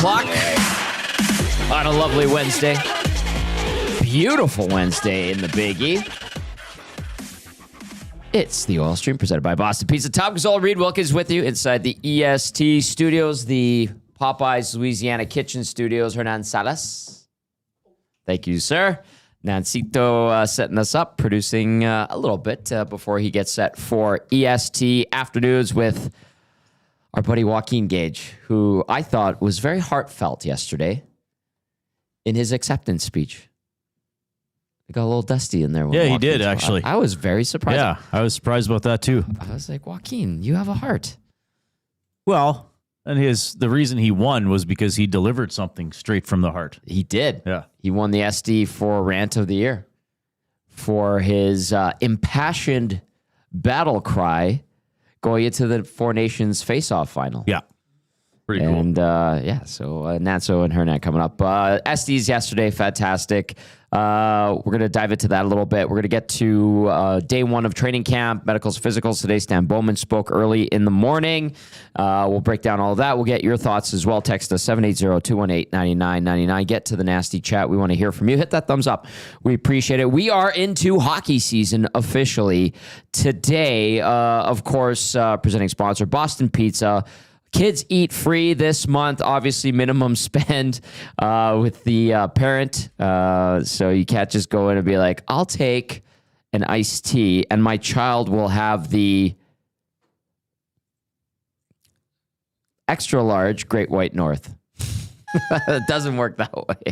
o'clock on a lovely Wednesday. Beautiful Wednesday in the Big E. It's the Oil Stream presented by Boston Pizza. Tom Gazzola, Reed Wilkins with you inside the EST studios, the Popeyes Louisiana Kitchen studios. Hernan Salas. Thank you, sir. Nancito setting us up, producing a little bit before he gets set for EST Afternoons with our buddy Joaquin Gage, who I thought was very heartfelt yesterday in his acceptance speech. It got a little dusty in there. Yeah, he did, actually. I was very surprised. Yeah, I was surprised about that, too. I was like, Joaquin, you have a heart. Well, and the reason he won was because he delivered something straight from the heart. He did. Yeah. He won the SD for Rant of the Year for his impassioned battle cry going into the Four Nations face-off final. Yeah. Pretty cool. And, so Nanso and Hernan coming up. SDs yesterday, fantastic. We're going to dive into that a little bit. We're going to get to day one of training camp, medicals, physicals. Today, Stan Bowman spoke early in the morning. We'll break down all of that. We'll get your thoughts as well. Text us 780-218-9999. Get to the nasty chat. We want to hear from you. Hit that thumbs up. We appreciate it. We are into hockey season officially today. Of course, presenting sponsor, Boston Pizza. Kids eat free this month, obviously minimum spend with the parent. So you can't just go in and be like, I'll take an iced tea and my child will have the extra large Great White North. It doesn't work that way.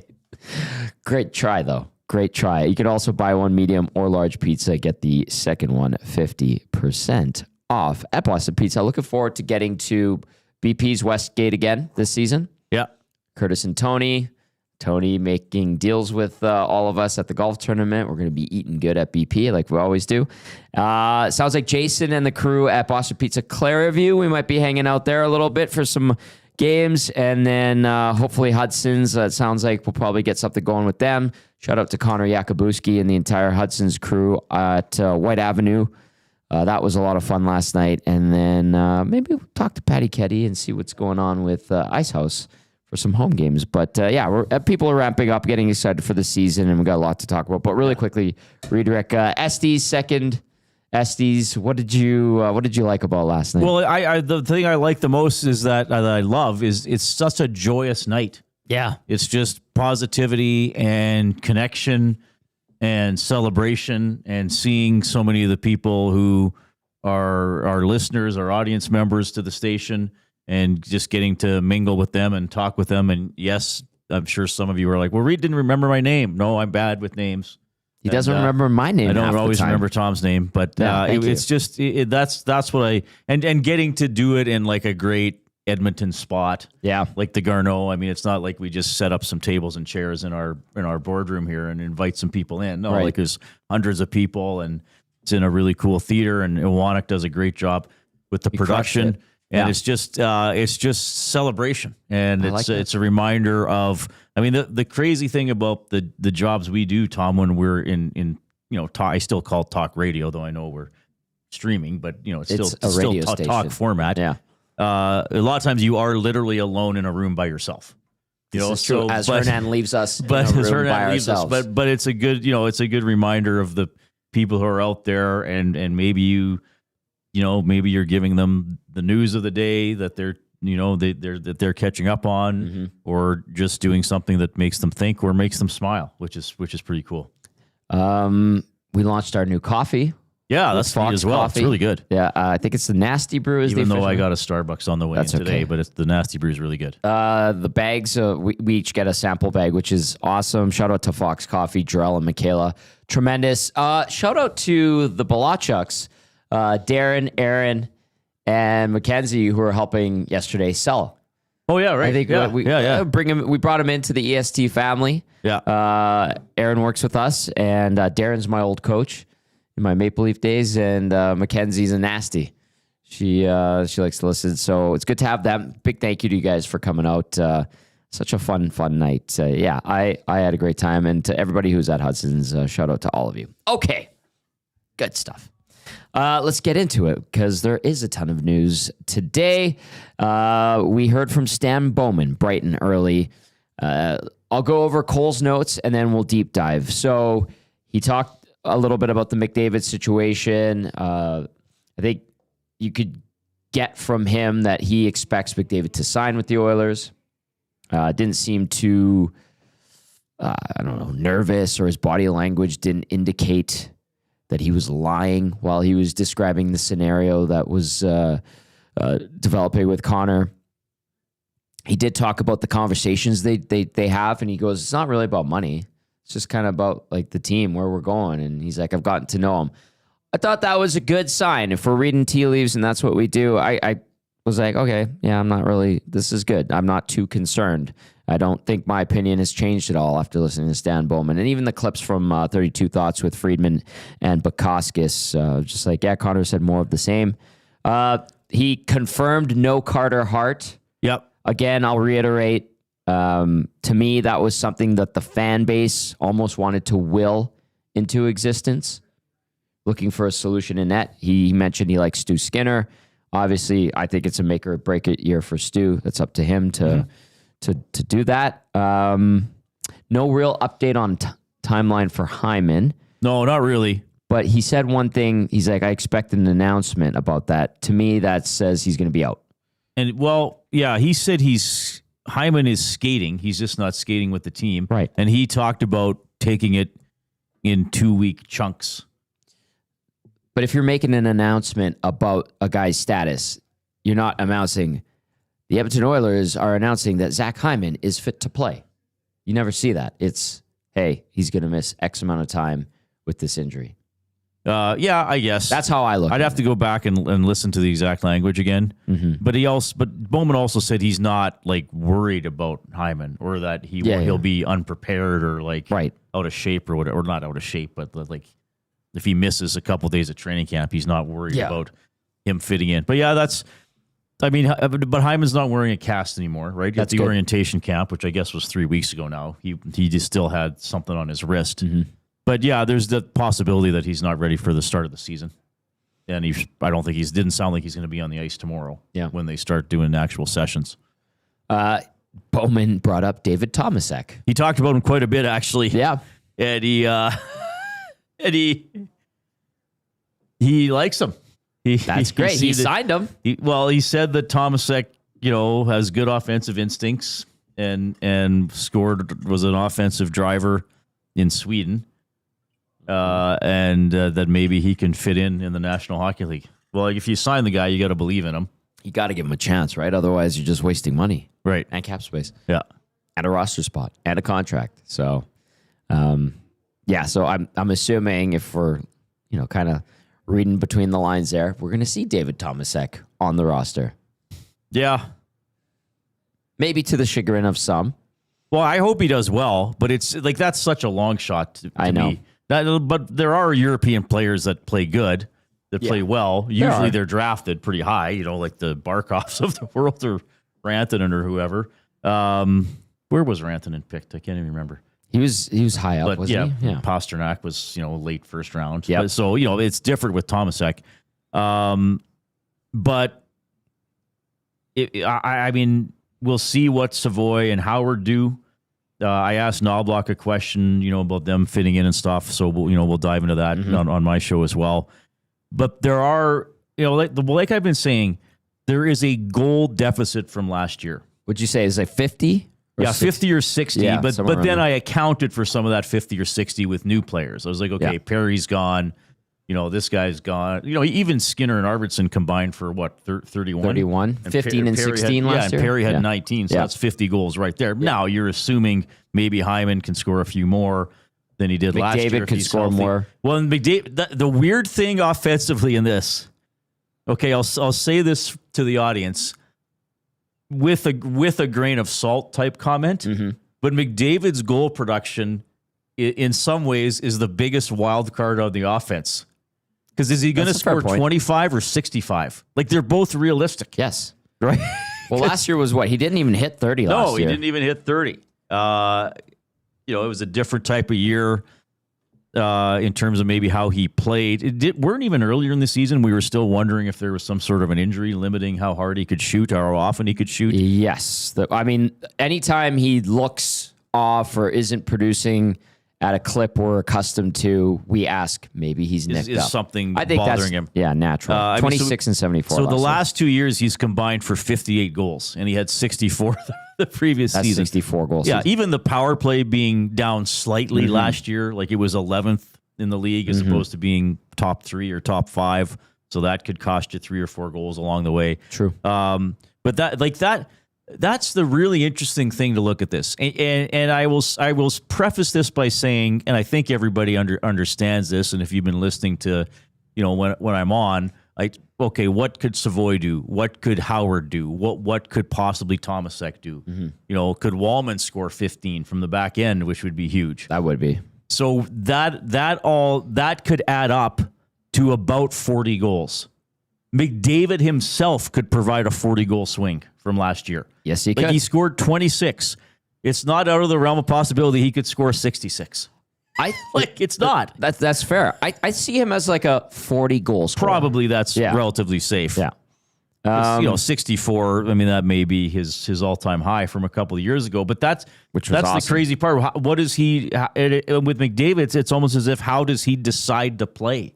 Great try, though. Great try. You can also buy one medium or large pizza. Get the second one 50% off at Boston Pizza. Looking forward to getting to BP's Westgate again this season. Yeah. Curtis and Tony making deals with all of us at the golf tournament. We're going to be eating good at BP like we always do. Sounds like Jason and the crew at Boston Pizza Clairview, we might be hanging out there a little bit for some games. And then hopefully Hudson's, it sounds like we'll probably get something going with them. Shout out to Connor Yakubuski and the entire Hudson's crew at White Avenue. That was a lot of fun last night. And then maybe we'll talk to Patty Ketty and see what's going on with Ice House for some home games. But people are ramping up, getting excited for the season, and we've got a lot to talk about. But really quickly, Riedrich, Estes second. Estes, what did you like about last night? Well, the thing I like the most is that I love is it's such a joyous night. Yeah. It's just positivity and connection and celebration, and seeing so many of the people who are our listeners, our audience members to the station, and just getting to mingle with them and talk with them. And yes, I'm sure some of you are like, well, Reed didn't remember my name. No, I'm bad with names. He doesn't remember my name. I don't always remember Tom's name, but it's just that's what and getting to do it in like a great Edmonton spot, like the Garneau. I mean, it's not like we just set up some tables and chairs in our boardroom here and invite some people in. No, like there's hundreds of people, and it's in a really cool theater, and Iwanek does a great job with the production, and it's just celebration, and it's a reminder of. I mean, the crazy thing about the jobs we do, Tom, when we're in I still call talk radio, though I know we're streaming, but it's still talk format. Yeah. A lot of times you are literally alone in a room by yourself. Hernan leaves us in a room by ourselves. But it's a good, it's a good reminder of the people who are out there, and maybe maybe you're giving them the news of the day that they're catching up on, or just doing something that makes them think or makes them smile, which is pretty cool. We launched our new coffee. Yeah, that's Fox as well. Coffee. It's really good. Yeah, I think it's the Nasty Brew. Even though I got a Starbucks on the way in today, but the Nasty Brew is really good. The bags, we each get a sample bag, which is awesome. Shout out to Fox Coffee, Jarell and Michaela. Tremendous. Shout out to the Balachuks, Darren, Aaron, and Mackenzie, who were helping yesterday sell. Oh, yeah, right. I think we brought him into the EST family. Yeah. Aaron works with us, and Darren's my old coach in my Maple Leaf days, and Mackenzie's a nasty. She likes to listen, so it's good to have them. Big thank you to you guys for coming out. Such a fun night. I had a great time, and to everybody who's at Hudson's, shout out to all of you. Okay, good stuff. Let's get into it because there is a ton of news today. We heard from Stan Bowman, Brighton, early. I'll go over Cole's notes and then we'll deep dive. So he talked a little bit about the McDavid situation. I think you could get from him that he expects McDavid to sign with the Oilers. Didn't seem too, nervous, or his body language didn't indicate that he was lying while he was describing the scenario that was developing with Connor. He did talk about the conversations they have, and he goes, it's not really about money. It's just kind of about like the team, where we're going. And he's like, I've gotten to know him. I thought that was a good sign. If we're reading tea leaves and that's what we do, I was like, okay, yeah, this is good. I'm not too concerned. I don't think my opinion has changed at all after listening to Stan Bowman. And even the clips from 32 Thoughts with Friedman and Bukauskas, just like, yeah, Connor said more of the same. He confirmed no Carter Hart. Yep. Again, I'll reiterate, to me, that was something that the fan base almost wanted to will into existence, looking for a solution in net. He mentioned he likes Stu Skinner. Obviously, I think it's a make or break it year for Stu. That's up to him to do that. No real update on timeline for Hyman. No, not really. But he said one thing. He's like, I expect an announcement about that. To me, that says he's going to be out. And, well, yeah, he said Hyman is skating. He's just not skating with the team. Right. And he talked about taking it in 2-week chunks. But if you're making an announcement about a guy's status, you're not announcing, the Edmonton Oilers are announcing that Zach Hyman is fit to play. You never see that. It's, hey, he's going to miss X amount of time with this injury. Yeah, I guess. That's how I look I'd have to go back and listen to the exact language again. Mm-hmm. But Bowman also said he's not like worried about Hyman, or that he'll be unprepared or like out of shape or whatever, or not out of shape, but like if he misses a couple days of training camp, he's not worried about him fitting in. But yeah, but Hyman's not wearing a cast anymore, right? That's the orientation camp, which I guess was 3 weeks ago now. He just still had something on his wrist. Mm-hmm. But yeah, there's the possibility that he's not ready for the start of the season. And I don't think didn't sound like he's going to be on the ice tomorrow when they start doing actual sessions. Bowman brought up David Tomasek. He talked about him quite a bit, actually. Yeah. And he likes him. That's great. He signed him. He said that Tomasek, has good offensive instincts and was an offensive driver in Sweden. And that maybe he can fit in the National Hockey League. Well, if you sign the guy, you got to believe in him. You got to give him a chance, right? Otherwise, you're just wasting money, right? And cap space, yeah, and a roster spot, and a contract. So, So I'm assuming if we're, kind of reading between the lines there, we're going to see David Tomasek on the roster. Yeah, maybe to the chagrin of some. Well, I hope he does well, but it's like that's such a long shot to I know. me. But there are European players that play good, that play well. Usually they're drafted pretty high, like the Barkovs of the world, or Rantanen or whoever. Where was Rantanen picked? I can't even remember. He was high up, wasn't he? Yeah. Pasternak was, late first round. Yeah. So, it's different with Tomasek. But we'll see what Savoy and Howard do. I asked Knobloch a question, about them fitting in and stuff. So we'll dive into that on my show as well. But there are, like I've been saying, there is a goal deficit from last year. Would you say is like 50? Yeah, 50 or 60. Yeah, but then I accounted for some of that 50 or 60 with new players. I was like, okay, Perry's gone. This guy's gone. Even Skinner and Arvidsson combined for what, 31? 31. 15 and 16 last year. And Perry had 19, so that's 50 goals right there. Yeah. Now you're assuming maybe Hyman can score a few more than he did last year. McDavid can score more. Well, and McDavid, the weird thing offensively in this, okay, I'll say this to the audience with a grain of salt type comment, but McDavid's goal production in some ways is the biggest wild card on the offense. Because is he going to score 25 or 65? Like, they're both realistic. Yes. Right? Well, last year was what? He didn't even hit 30 last year. No, he didn't even hit 30. It was a different type of year. in terms of maybe how he played. Weren't even earlier in the season, we were still wondering if there was some sort of an injury limiting how hard he could shoot or how often he could shoot. Yes. Anytime he looks off or isn't producing at a clip we're accustomed to, we ask maybe he's nicked up. Is something bothering him? Yeah, natural. 26 and 74. So the last 2 years, he's combined for 58 goals, and he had 64 the previous season. 64 goals. Yeah, even the power play being down slightly last year, like it was 11th in the league as opposed to being top 3 or top 5. So that could cost you 3 or 4 goals along the way. True. But that's the really interesting thing to look at this. And I will preface this by saying, and I think everybody understands this, and if you've been listening to, when I'm on, okay, what could Savoy do? What could Howard do? What could possibly Tomasek do? Could Wallman score 15 from the back end, which would be huge? That would be. So that could add up to about 40 goals. McDavid himself could provide a 40-goal swing from last year. Yes, he could. He scored 26. It's not out of the realm of possibility he could score 66. It's not. That's fair. I see him as like a 40-goal scorer. Probably that's relatively safe. Yeah. 64. I mean, that may be his all-time high from a couple of years ago. But that's awesome. The crazy part. What is he with McDavid? It's almost as if how does he decide to play?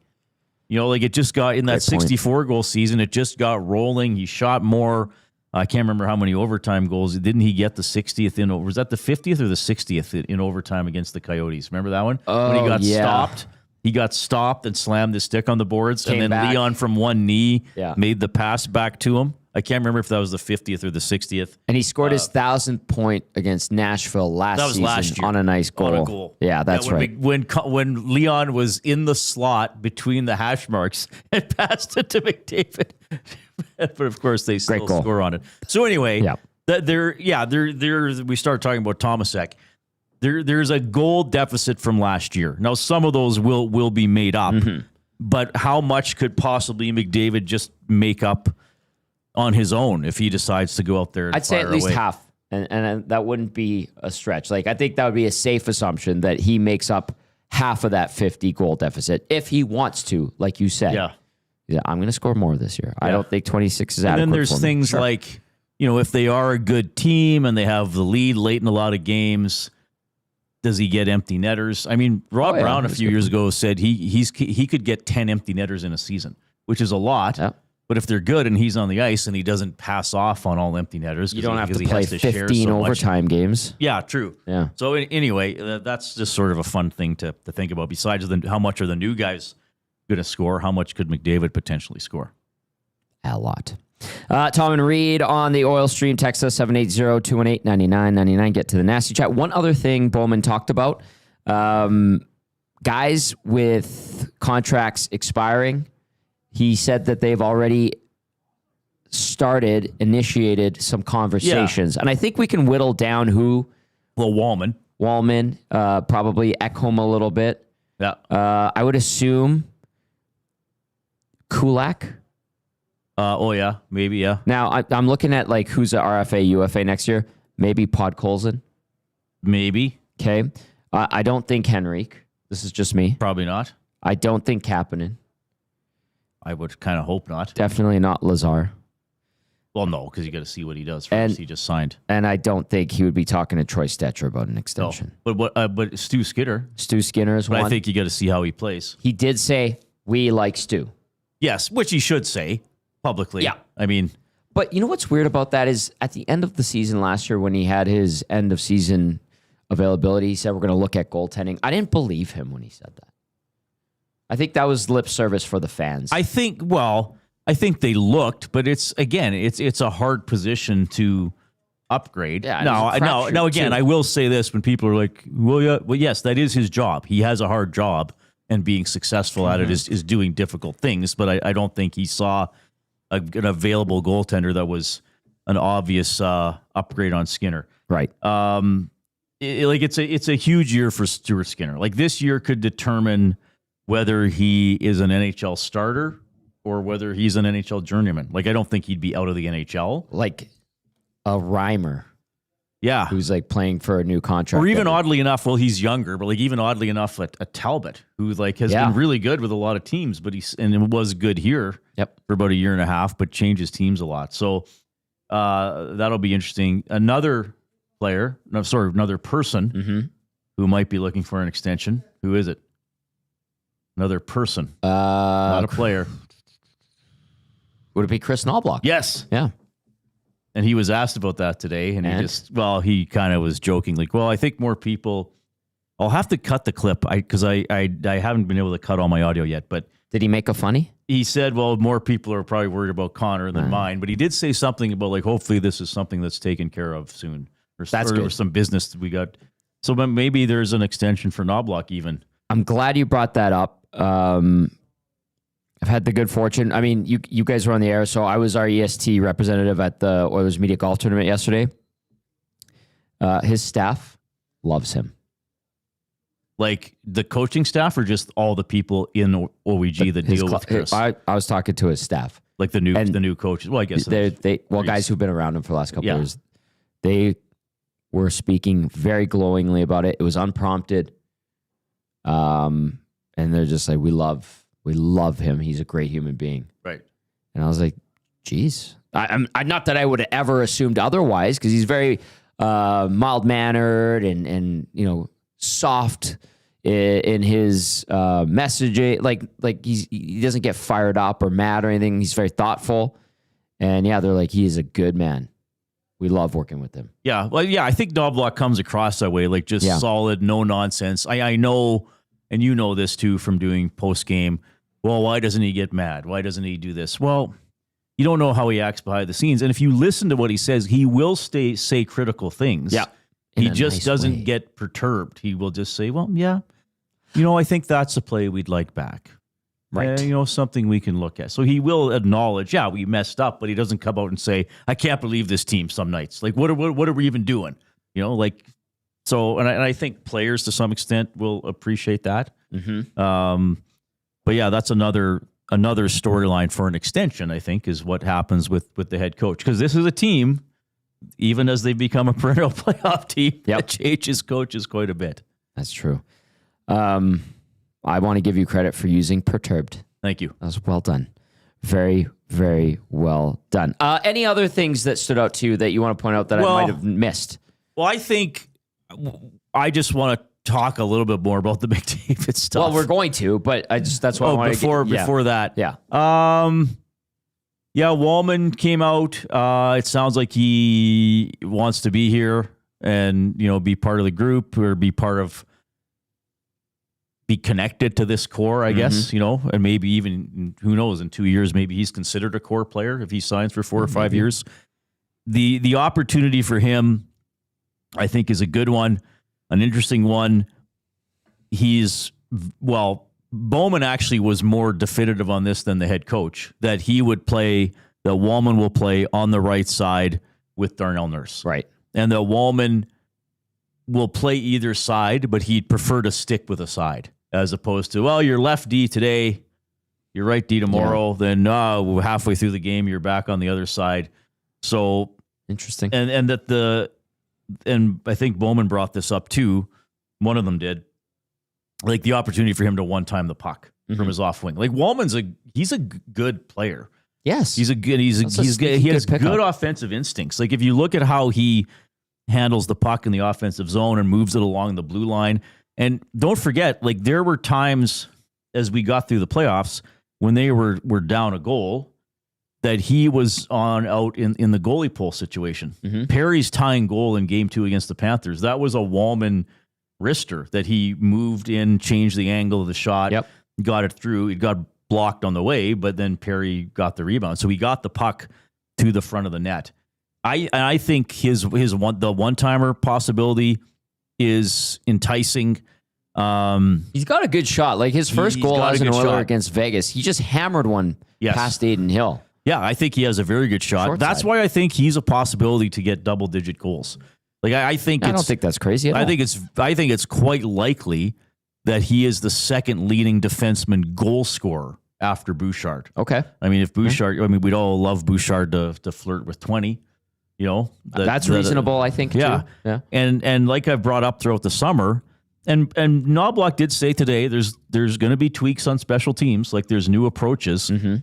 It just got in that 64-goal season. It just got rolling. He shot more. I can't remember how many overtime goals. Didn't he get the 60th in? Was that the 50th or the 60th in overtime against the Coyotes? Remember that one? Oh, when he got stopped. He got stopped and slammed his stick on the boards. Came and then back. Leon from one knee made the pass back to him. I can't remember if that was the 50th or the 60th. And he scored his 1,000th point against Nashville last season on a nice goal. On a goal. Yeah, that's right. When Leon was in the slot between the hash marks and passed it to McDavid. But of course, they still score on it. So anyway, we start talking about Tomasek. There's a goal deficit from last year. Now, some of those will be made up, but how much could possibly McDavid just make up on his own if he decides to go out there and I'd say at least half, and that wouldn't be a stretch. I think that would be a safe assumption that he makes up half of that 50-goal deficit if he wants to, like you said. Yeah, I'm going to score more this year. I don't think 26 is adequate. And then there's things like, if they are a good team and they have the lead late in a lot of games, does he get empty netters? I mean, Rob Brown a few years ago said he could get 10 empty netters in a season, which is a lot. Yeah. But if they're good and he's on the ice and he doesn't pass off on all empty netters, you don't have to play 15 overtime games. Yeah, true. Yeah. So anyway, that's just sort of a fun thing to think about. Besides how much are the new guys going to score, how much could McDavid potentially score? A lot. Tom and Reed on the Oil Stream. Text us 780-218-9999. Get to the nasty chat. One other thing Bowman talked about, guys with contracts expiring, he said that they've already initiated some conversations. Yeah. And I think we can whittle down who. Well, Wallman, probably Ekholm a little bit. Yeah. I would assume Kulak. Maybe, yeah. Now, I'm looking at who's a RFA, UFA next year. Maybe Podkolzin. Maybe. Okay. I don't think Henrique. This is just me. Probably not. I don't think Kapanen. I would kind of hope not. Definitely not Lazar. Well, no, because you got to see what he does first. He just signed. And I don't think he would be talking to Troy Stetcher about an extension. No. But Stu Skinner. Stu Skinner is one. I think you got to see how he plays. He did say, we like Stu. Yes, which he should say publicly. Yeah. I mean. But you know what's weird about that is at the end of the season last year when he had his end of season availability, he said, we're going to look at goaltending. I didn't believe him when he said that. I think that was lip service for the fans. I think they looked, but it's a hard position to upgrade. Yeah, now again, I will say this when people are like, well, yes, that is his job. He has a hard job, and being successful at it is doing difficult things. But I don't think he saw an available goaltender that was an obvious upgrade on Skinner. Right. It's a huge year for Stuart Skinner. This year could determine whether he is an NHL starter or whether he's an NHL journeyman. I don't think he'd be out of the NHL. Like a Reimer. Yeah. Who's like playing for a new contract. Or even oddly enough, well, he's younger, but like even oddly enough, a Talbot, who like has been really good with a lot of teams, but it was good here for about a year and a half, but changes teams a lot. So that'll be interesting. Another person who might be looking for an extension. Who is it? Another person, not a player. Would it be Chris Knobloch? Yes. Yeah. And he was asked about that today, and he kind of was joking, like, well, I think more people. I'll have to cut the clip because I haven't been able to cut all my audio yet. But did he make a funny? He said, well, more people are probably worried about Connor than mine. But he did say something about like, hopefully this is something that's taken care of soon, or some business that we got. So maybe there's an extension for Knobloch even. I'm glad you brought that up. I've had the good fortune. I mean, you guys were on the air, so I was our EST representative at the Oilers Media Golf Tournament yesterday. His staff loves him. Like the coaching staff, or just all the people in OEG that deal with Chris? I was talking to his staff, like the new coaches. Well, I guess guys who've been around him for the last couple of years. They were speaking very glowingly about it. It was unprompted, and they're just like, we love him. He's a great human being. Right. And I was like, geez. I'm not that I would have ever assumed otherwise, because he's very mild-mannered and soft in his messaging. Like he doesn't get fired up or mad or anything. He's very thoughtful. And they're like, he is a good man. We love working with him. Yeah. Well, yeah, I think Knobloch comes across that way, like just solid, no nonsense. I know, and you know this too from doing post-game. Well, why doesn't he get mad? Why doesn't he do this? Well, you don't know how he acts behind the scenes. And if you listen to what he says, he will say critical things. Yeah. He just doesn't get perturbed. He will just say, well, yeah, I think that's a play we'd like back. Right. Something we can look at. So he will acknowledge, we messed up, but he doesn't come out and say, I can't believe this team some nights. Like, what are we even doing? So, and I think players to some extent will appreciate that. Mm-hmm. But yeah, that's another storyline for an extension, I think, is what happens with the head coach. Because this is a team, even as they become a perennial playoff team, that changes coaches quite a bit. That's true. I want to give you credit for using perturbed. Thank you. That was well done. Very, very well done. Any other things that stood out to you that you want to point out that I might have missed? Well, I think I just want to talk a little bit more about the McDavid stuff. Well, we're going to, but that's what I want before that. Yeah. Wallman came out. It sounds like he wants to be here and, be part of the group or be connected to this core, I guess, and maybe even, who knows, in 2 years, maybe he's considered a core player if he signs for 4 or 5 years. The opportunity for him, I think, is a good one, an interesting one. Bowman actually was more definitive on this than the head coach, that Wallman will play on the right side with Darnell Nurse. Right. And that Wallman will play either side, but he'd prefer to stick with a side as opposed to, well, you're left D today, you're right D tomorrow, then halfway through the game, you're back on the other side. So interesting. And I think Bowman brought this up too. One of them did. Like the opportunity for him to one-time the puck from his off wing. Like Wallman's he's a good player. Yes. He has good offensive instincts. Like if you look at how he handles the puck in the offensive zone and moves it along the blue line. And don't forget, like there were times as we got through the playoffs when they were down a goal that he was out in the goalie pull situation. Mm-hmm. Perry's tying goal in game 2 against the Panthers. That was a Wallman wrister that he moved in, changed the angle of the shot, got it through. It got blocked on the way, but then Perry got the rebound. So he got the puck to the front of the net. I think the one-timer possibility is enticing. He's got a good shot. Like his first goal as an Oiler against Vegas, he just hammered one past Aiden Hill. Yeah, I think he has a very good shot. That's why I think he's a possibility to get double-digit goals. Like I don't think that's crazy at all. I think it's quite likely that he is the second leading defenseman goal scorer after Bouchard. Okay. I mean, if Bouchard, we'd all love Bouchard to flirt with 20. That's reasonable, I think, yeah. too. Yeah. And like I've brought up throughout the summer, and Knobloch did say today there's going to be tweaks on special teams, like there's new approaches. Mm-hmm.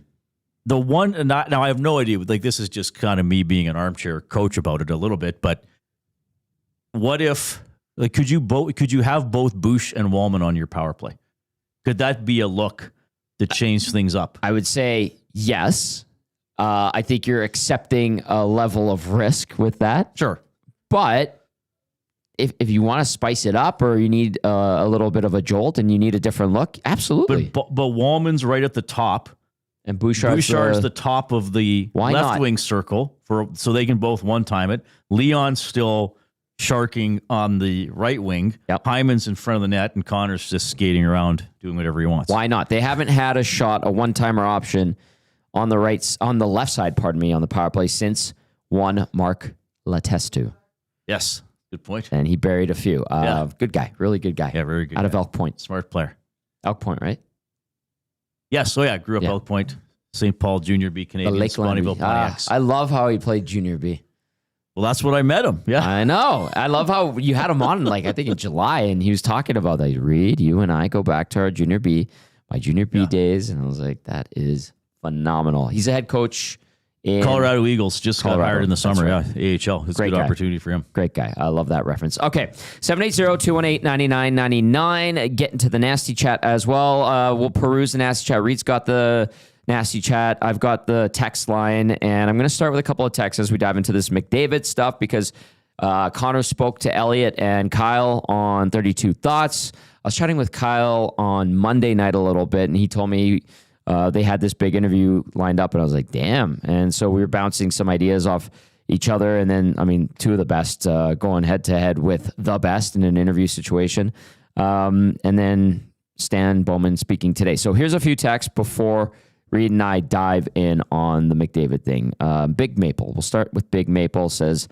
The one, and now I have no idea, like this is just kind of me being an armchair coach about it a little bit, but what if, like, could you have both Bush and Wallman on your power play? Could that be a look to change things up? I would say yes. I think you're accepting a level of risk with that. Sure. But if you want to spice it up or you need a little bit of a jolt and you need a different look, absolutely. But Wallman's right at the top. And Bouchard's the top of the left wing circle so they can both one-time it. Leon's still sharking on the right wing. Yep. Hyman's in front of the net, and Connor's just skating around doing whatever he wants. Why not? They haven't had a one-timer option on the left side, on the power play since one Mark Letestu. Yes, good point. And he buried a few. Good guy, really good guy. Yeah, very good. Out of Elk Point. Smart player. Elk Point, right? Yes, grew up Elk Point, St. Paul Junior B, Canadian, Bonnyville Pontiacs. I love how he played Junior B. Well, that's what I met him. Yeah, I know. I love how you had him on, I think in July, and he was talking about that. Reed, you and I go back to my Junior B days, and I was like, that is phenomenal. He's a head coach in Colorado Eagles. Just got hired in the summer. Right. Yeah, AHL. It's a good opportunity for him. Great guy. I love that reference. Okay, 780-218-9999. Get into the nasty chat as well. We'll peruse the nasty chat. Reed's got the nasty chat. I've got the text line, and I'm going to start with a couple of texts as we dive into this McDavid stuff because Connor spoke to Elliot and Kyle on 32 Thoughts. I was chatting with Kyle on Monday night a little bit, and he told me they had this big interview lined up, and I was like, damn. And so we were bouncing some ideas off each other, and then, two of the best going head-to-head with the best in an interview situation. And then Stan Bowman speaking today. So here's a few texts before Reed and I dive in on the McDavid thing. Big Maple. We'll start with Big Maple. Says,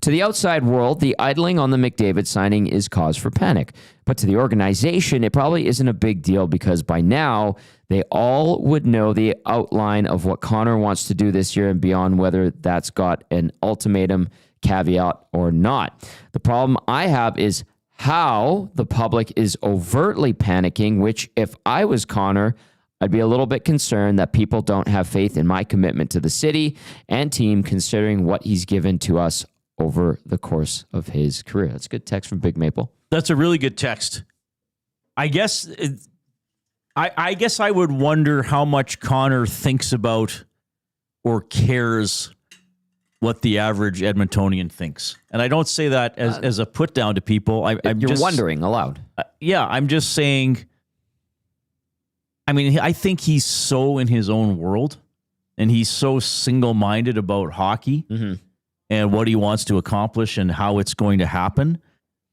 to the outside world, the idling on the McDavid signing is cause for panic. But to the organization, it probably isn't a big deal because by now, they all would know the outline of what Connor wants to do this year and beyond, whether that's got an ultimatum caveat or not. The problem I have is how the public is overtly panicking, which if I was Connor, I'd be a little bit concerned that people don't have faith in my commitment to the city and team, considering what he's given to us over the course of his career. That's a good text from Big Maple. That's a really good text. I guess I would wonder how much Connor thinks about or cares what the average Edmontonian thinks. And I don't say that as a put down to people. I'm You're just wondering aloud. I'm just saying, I think he's so in his own world and he's so single-minded about hockey and what he wants to accomplish and how it's going to happen.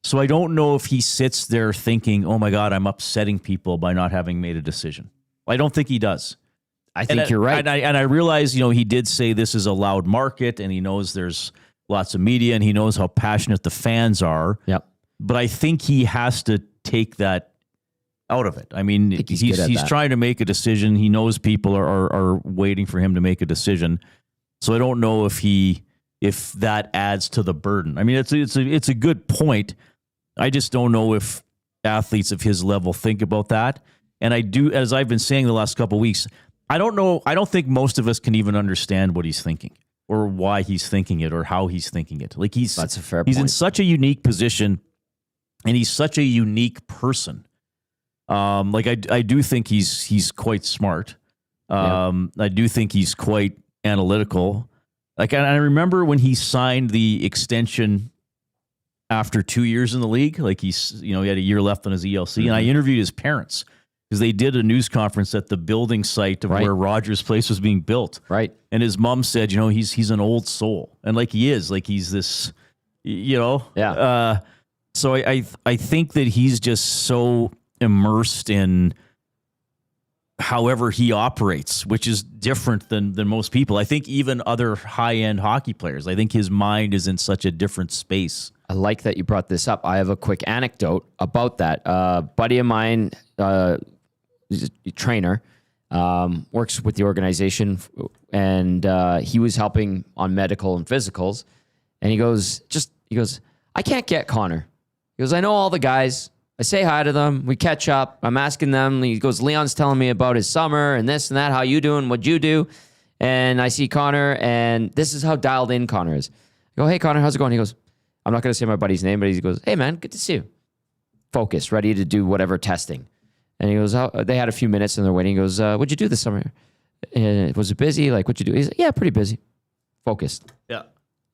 So I don't know if he sits there thinking, oh my God, I'm upsetting people by not having made a decision. I don't think he does. I think you're right. And I realize, he did say this is a loud market and he knows there's lots of media and he knows how passionate the fans are. Yep. But I think he has to take that out of it. He's trying to make a decision. He knows people are waiting for him to make a decision. So I don't know if that adds to the burden. It's a good point. I just don't know if athletes of his level think about that. And I do, as I've been saying the last couple of weeks, I don't know. I don't think most of us can even understand what he's thinking or why he's thinking it or how he's thinking it. That's a fair point. He's in such a unique position and he's such a unique person. I do think he's quite smart. I do think he's quite analytical. I remember when he signed the extension after 2 years in the league, he had a year left on his ELC, and I interviewed his parents because they did a news conference at the building site of where Rogers Place was being built. Right. And his mom said, he's an old soul. And he is, he's this, Yeah. So I think that he's just so immersed in however he operates, which is different than most people. I think even other high-end hockey players, I think his mind is in such a different space. I like that you brought this up. I have a quick anecdote about that. Buddy of mine, he's a trainer, works with the organization, and he was helping on medical and physicals. And he goes, I can't get Connor. He goes, I know all the guys. I say hi to them. We catch up. I'm asking them. He goes, Leon's telling me about his summer and this and that. How you doing? What'd you do? And I see Connor, and this is how dialed in Connor is. I go, hey, Connor, how's it going? He goes, I'm not going to say my buddy's name, but he goes, hey, man, good to see you. Focused, ready to do whatever testing. And he goes, they had a few minutes and they're waiting. He goes, what'd you do this summer? Was it busy? Like, what'd you do? He's like, yeah, pretty busy. Focused. Yeah.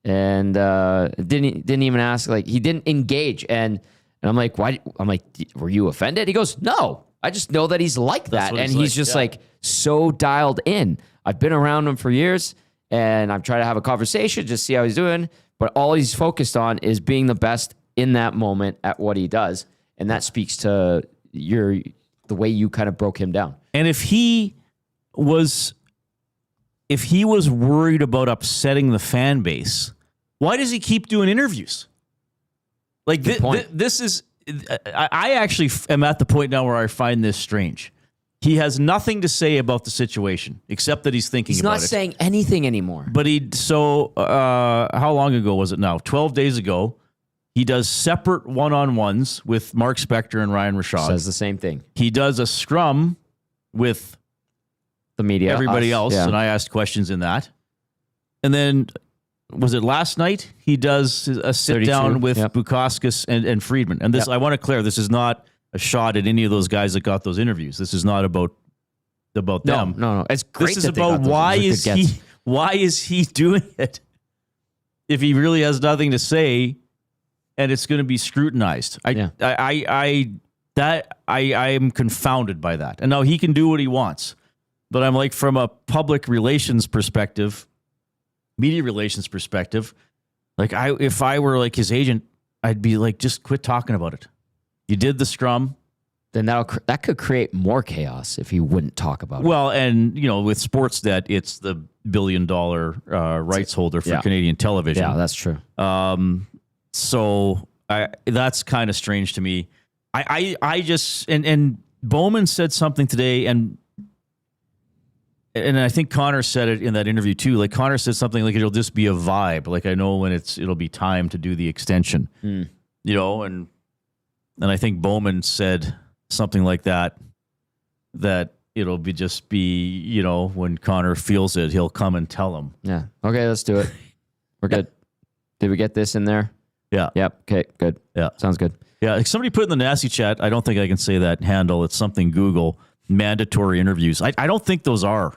And didn't even ask, like, he didn't engage. And I'm like, why? I'm like, were you offended? He goes, no, I just know that he's like that. And he's just like so dialed in. I've been around him for years and I'm trying to have a conversation, just see how he's doing. But all he's focused on is being the best in that moment at what he does. And that speaks to the way you kind of broke him down. And if he was worried about upsetting the fan base, why does he keep doing interviews? Like this is, I actually am at the point now where I find this strange. He has nothing to say about the situation except that he's thinking about it. He's not saying anything anymore. But how long ago was it now? 12 days ago, he does separate one-on-ones with Mark Spector and Ryan Rashad. Says the same thing. He does a scrum with the media, everybody else, and I asked questions in that. And then, was it last night? He does a sit-down with Bukauskas and Friedman. And this, I want to clear, this is not a shot at any of those guys that got those interviews. This is not about them. No. It's great. This is about why is he doing it if he really has nothing to say and it's going to be scrutinized. I am confounded by that. And now he can do what he wants. But I'm like, from a public relations perspective, media relations perspective, like if I were like his agent, I'd be like, just quit talking about it. You did the scrum. Then that could create more chaos if he wouldn't talk about it. Well, and with Sportsnet, it's the $1 billion rights holder for Canadian television. Yeah, that's true. So that's kind of strange to me. I just and Bowman said something today, and I think Connor said it in that interview too. Like, Connor said something like, it'll just be a vibe. Like, I know when it'll be time to do the extension, and I think Bowman said something like that it'll be when Connor feels it, he'll come and tell him. Yeah. Okay, let's do it. We're good. Did we get this in there? Yeah. Yep. Okay, good. Yeah. Sounds good. Yeah. Like, somebody put in the nasty chat, I don't think I can say that handle. It's something Google, mandatory interviews. I don't think those are.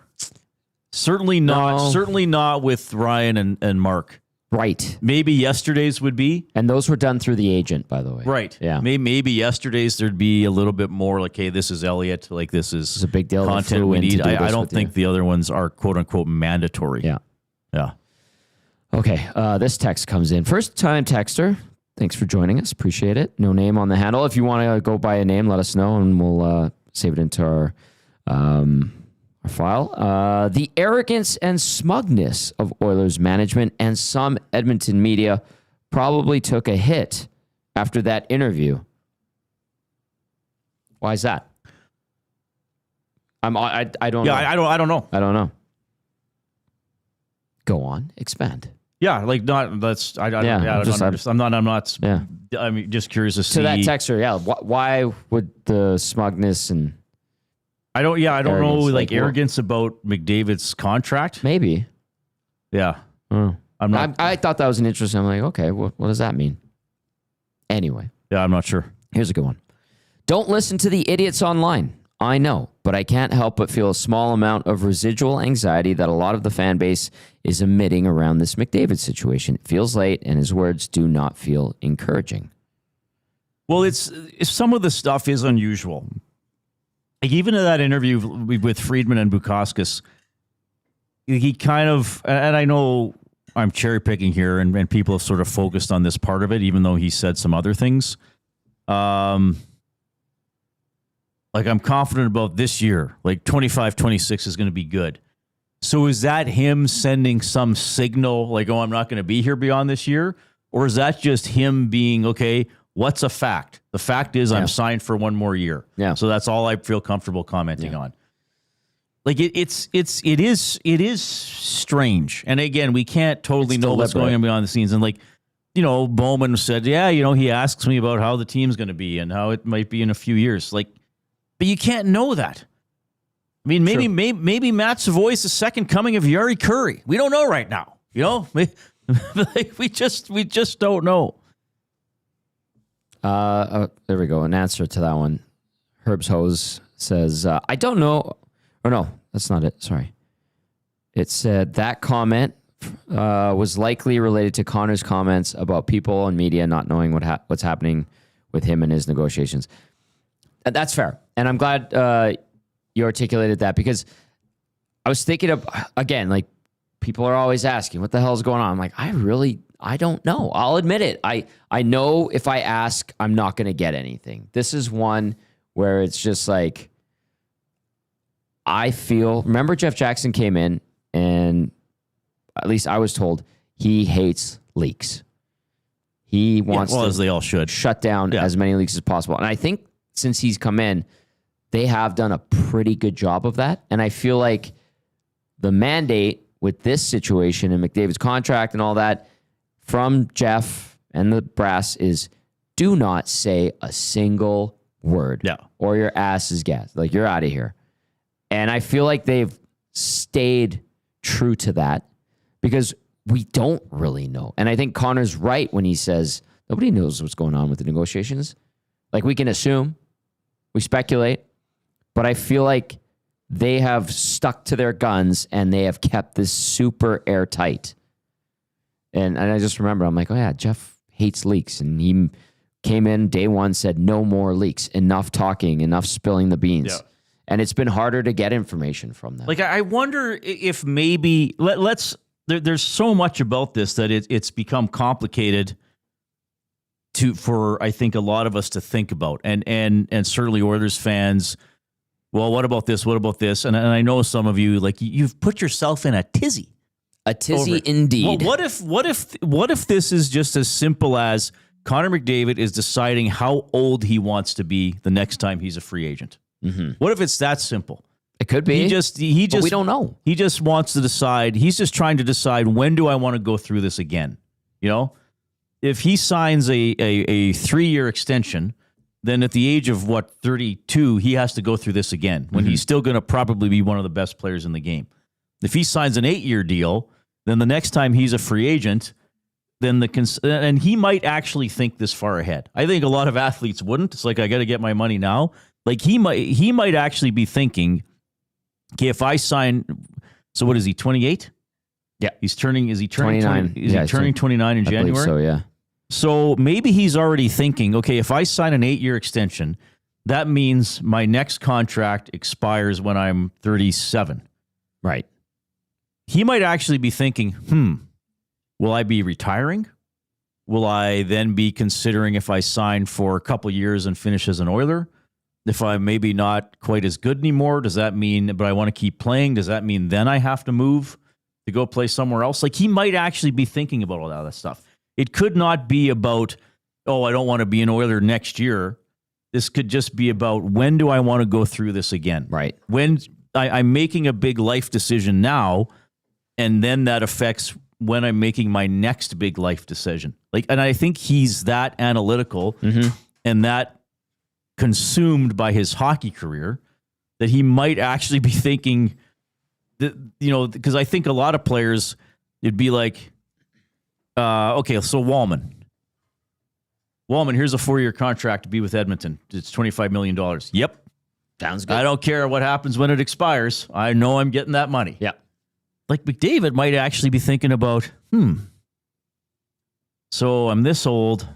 Certainly not. No. Certainly not with Ryan and Mark. Right. Maybe yesterday's would be. And those were done through the agent, by the way. Right. Yeah. Maybe yesterday's there'd be a little bit more like, hey, this is Elliot. Like, this is a big deal. Content we need. I don't think the other ones are quote unquote mandatory. Yeah. Yeah. Okay. This text comes in. First time texter. Thanks for joining us. Appreciate it. No name on the handle. If you want to go by a name, let us know and we'll save it into our file. The arrogance and smugness of Oilers management and some Edmonton media probably took a hit after that interview. Why is that? I don't know. I don't know. I don't know. Go on, expand. Yeah, like not. That's I don't understand. I'm not. Yeah. I'm just curious to see. To that texter, yeah. Why would the smugness and I don't know, like arrogance what? about McDavid's contract? Maybe. Yeah. I'm not. I thought that was an interesting. I'm like, okay, what does that mean? Anyway. Yeah, I'm not sure. Here's a good one. Don't listen to the idiots online. I know, but I can't help but feel a small amount of residual anxiety that a lot of the fan base is emitting around this McDavid situation. It feels late, and his words do not feel encouraging. Well, it's some of the stuff is unusual. Like, even in that interview with Friedman and Bukauskas, he kind of, and I know I'm cherry picking here, and people have sort of focused on this part of it, even though he said some other things. Like, I'm confident about this year, like 25-26 is going to be good. So is that him sending some signal like, oh, I'm not going to be here beyond this year? Or is that just him being, okay, what's a fact? The fact is I'm signed for one more year. Yeah. So that's all I feel comfortable commenting on. Like it is strange. And again, we can't totally know what's going on behind the scenes. And like, Bowman said, yeah, he asks me about how the team's going to be and how it might be in a few years. Like, but you can't know that. I mean, maybe Matt Savoy is the second coming of Yari Curry. We don't know right now. Like we just don't know. There we go. An answer to that one. Herb's Hose says, I don't know. Or no, that's not it. Sorry. It said that comment was likely related to Connor's comments about people and media not knowing what's happening with him and his negotiations. That's fair. And I'm glad you articulated that, because I was thinking of, again, like, people are always asking, what the hell is going on? I'm like, I don't know. I'll admit it. I know if I ask, I'm not going to get anything. This is one where it's just like, remember Jeff Jackson came in, and at least I was told he hates leaks. He wants to, as they all should, shut down as many leaks as possible. And I think since he's come in, they have done a pretty good job of that. And I feel like the mandate with this situation and McDavid's contract and all that from Jeff and the brass is, do not say a single word or your ass is gassed. Like, you're out of here. And I feel like they've stayed true to that, because we don't really know. And I think Connor's right when he says nobody knows what's going on with the negotiations. Like, we can assume, we speculate, but I feel like they have stuck to their guns and they have kept this super airtight. And I just remember, I'm like, oh yeah, Jeff hates leaks. And he came in day one, said no more leaks, enough talking, enough spilling the beans. Yeah. And it's been harder to get information from them. Like, I wonder if maybe there's so much about this that it's become complicated for I think a lot of us to think about, and certainly Oilers fans. Well, what about this? What about this? And I know some of you, like, you've put yourself in a tizzy. A tizzy indeed. Well, what if this is just as simple as Connor McDavid is deciding how old he wants to be the next time he's a free agent? Mm-hmm. What if it's that simple? It could be. He just we don't know. He just wants to decide. He's just trying to decide, when do I want to go through this again? If he signs a 3-year extension, then at the age of 32, he has to go through this again, when he's still going to probably be one of the best players in the game. If he signs an 8-year deal, then the next time he's a free agent, then and he might actually think this far ahead. I think a lot of athletes wouldn't. It's like, I got to get my money now. Like, he might actually be thinking, okay, if I sign, so what is he, 28? Yeah. Is he turning 29? Is he turning 29 in January? I believe so, yeah. So maybe he's already thinking, okay, if I sign an 8-year extension, that means my next contract expires when I'm 37. Right. He might actually be thinking, will I be retiring? Will I then be considering if I sign for a couple years and finish as an Oiler? If I'm maybe not quite as good anymore, does that mean, but I want to keep playing, does that mean then I have to move to go play somewhere else? Like, he might actually be thinking about all that stuff. It could not be about, oh, I don't want to be an Oiler next year. This could just be about, when do I want to go through this again? Right. When I'm making a big life decision now, and then that affects when I'm making my next big life decision. Like, and I think he's that analytical and that consumed by his hockey career that he might actually be thinking that, because I think a lot of players, it'd be like, okay, so Wallman, here's a 4-year contract to be with Edmonton. It's $25 million. Yep. Sounds good. I don't care what happens when it expires. I know I'm getting that money. Yeah. Like, McDavid might actually be thinking about, so I'm this old.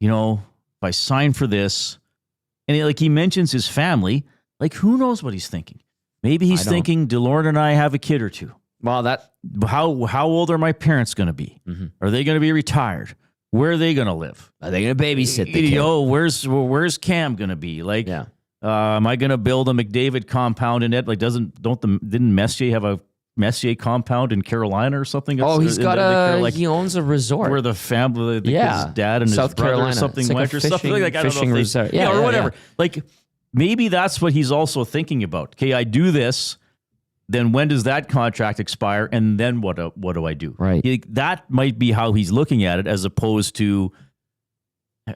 If I sign for this, and he mentions his family, like, who knows what he's thinking? Maybe he's thinking, DeLorme and I have a kid or two. Well, how old are my parents going to be? Mm-hmm. Are they going to be retired? Where are they going to live? Are they going to babysit the kid? Where's Cam going to be? Like, am I going to build a McDavid compound in it? Like, didn't Messier have a Messier compound in Carolina or something? Oh, he's got he owns a resort where the family, his dad and South his brother Carolina. or something like went, or something like that. Fishing resort, or whatever. Yeah. Like, maybe that's what he's also thinking about. Okay, I do this. Then when does that contract expire? And then what do I do? Right. That might be how he's looking at it, as opposed to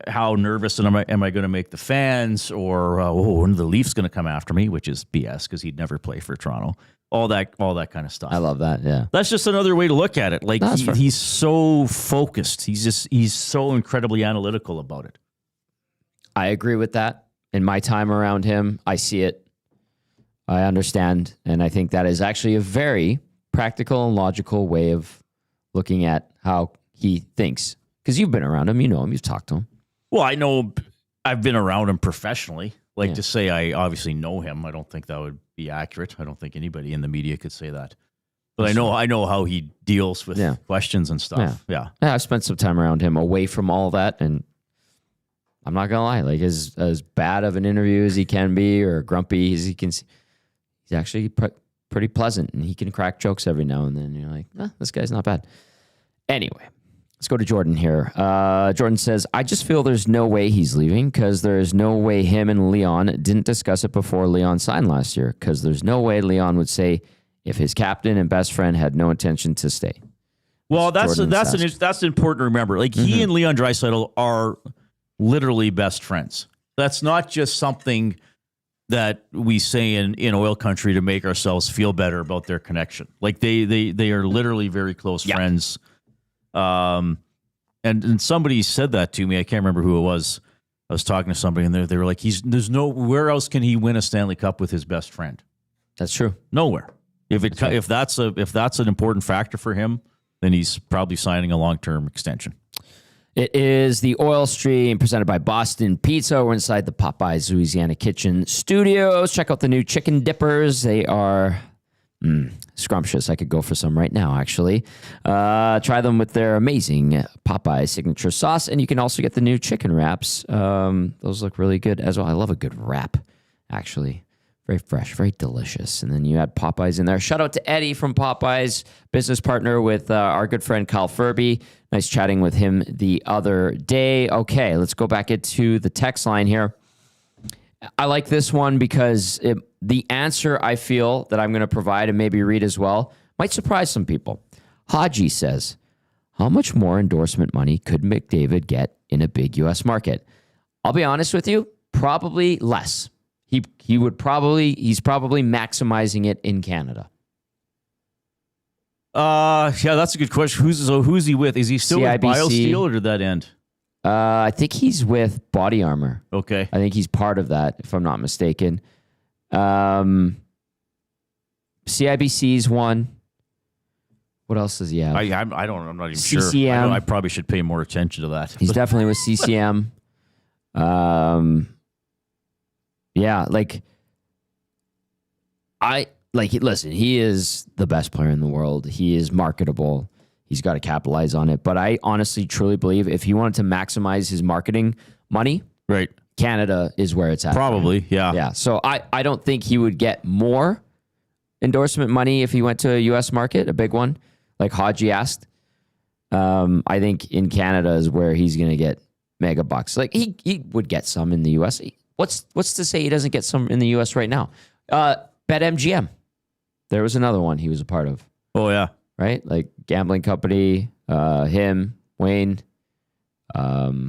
how nervous am I going to make the fans, or when are the Leafs going to come after me, which is BS because he'd never play for Toronto. All that kind of stuff. I love that. Yeah. That's just another way to look at it. Like he's so focused. He's so incredibly analytical about it. I agree with that. In my time around him, I see it. I understand, and I think that is actually a very practical and logical way of looking at how he thinks. Because you've been around him, you know him, you've talked to him. Well, I know I've been around him professionally. To say I obviously know him, I don't think that would be accurate. I don't think anybody in the media could say that. But I know how he deals with questions and stuff. Yeah, I've spent some time around him away from all that, and I'm not gonna lie, like as bad of an interview as he can be, or grumpy as he can. He's actually pretty pleasant, and he can crack jokes every now and then. You're like, this guy's not bad. Anyway, let's go to Jordan here. Jordan says, I just feel there's no way he's leaving, because there's no way him and Leon didn't discuss it before Leon signed last year, because there's no way Leon would say if his captain and best friend had no intention to stay. Well, that's important to remember. Like, he and Leon Draisaitl are literally best friends. That's not just something that we say in oil country to make ourselves feel better about their connection. Like they are literally very close friends. And somebody said that to me. I can't remember who it was. I was talking to somebody, and they were like, there's where else can he win a Stanley Cup with his best friend? That's true. Nowhere. If that's an important factor for him, then he's probably signing a long-term extension. It is the Oil Stream presented by Boston Pizza. We're inside the Popeyes Louisiana Kitchen studios. Check out the new chicken dippers. They are scrumptious. I could go for some right now, actually. Try them with their amazing Popeye signature sauce. And you can also get the new chicken wraps. Those look really good as well. I love a good wrap, actually. Very fresh, very delicious. And then you add Popeyes in there. Shout out to Eddie from Popeyes, business partner with our good friend Kyle Furby. Nice chatting with him the other day. Okay, let's go back into the text line here. I like this one because the answer I feel that I'm going to provide and maybe read as well might surprise some people. Haji says, how much more endorsement money could McDavid get in a big U.S. market? I'll be honest with you, probably less. He's probably maximizing it in Canada. Yeah, that's a good question. Who's he with? Is he still with BioSteel, or did that end? I think he's with Body Armor. Okay. I think he's part of that, if I'm not mistaken. CIBC's one. What else does he have? I'm not even CCM. sure. I probably should pay more attention to that. He's definitely with CCM. Yeah, listen, he is the best player in the world. He is marketable. He's got to capitalize on it. But I honestly, truly believe if he wanted to maximize his marketing money, right, Canada is where it's at. Probably, yeah. Yeah, so I don't think he would get more endorsement money if he went to a U.S. market, a big one, like Haji asked. I think in Canada is where he's going to get mega bucks. Like, he would get some in the U.S. What's to say he doesn't get some in the U.S. right now? BetMGM. There was another one he was a part of. Oh, yeah. Right? Like gambling company, him, Wayne. Yeah,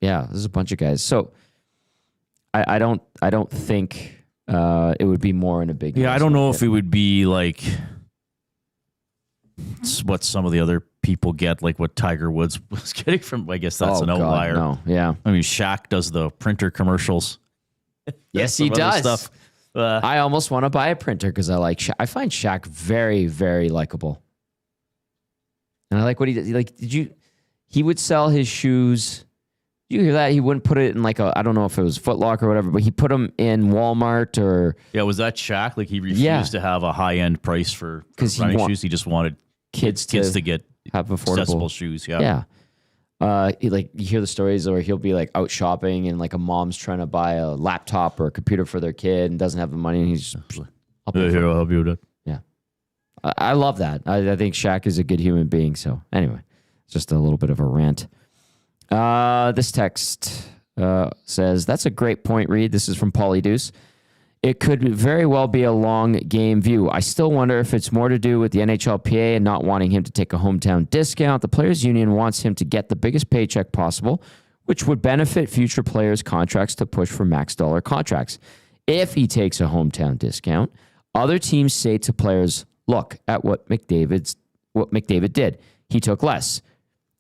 there's a bunch of guys. So I don't think it would be more in a big. Yeah, I don't know if it would be like what some of the other people get, like what Tiger Woods was getting from. I guess that's an outlier. No, yeah. I mean, Shaq does the printer commercials. Yes, he does. Stuff. I almost want to buy a printer because I like Shaq. I find Shaq very, very likable, and I like what he does. Like, he would sell his shoes. Did you hear that? He wouldn't put it in like I don't know if it was Foot Locker or whatever, but he put them in Walmart or. Yeah, was that Shaq? Like, he refused to have a high end price for running shoes. He just wanted kids to get have affordable accessible shoes. Yeah. Yeah. You hear the stories where he'll be like out shopping and like a mom's trying to buy a laptop or a computer for their kid and doesn't have the money, and he's just I'll help you with that. Yeah. I love that. I think Shaq is a good human being. So anyway, it's just a little bit of a rant. This text, says, that's a great point, Reed. This is from Pauly Deuce. It could very well be a long game view. I still wonder if it's more to do with the NHLPA and not wanting him to take a hometown discount. The Players Union wants him to get the biggest paycheck possible, which would benefit future players' contracts to push for max dollar contracts. If he takes a hometown discount, other teams say to players, look at what McDavid did. He took less.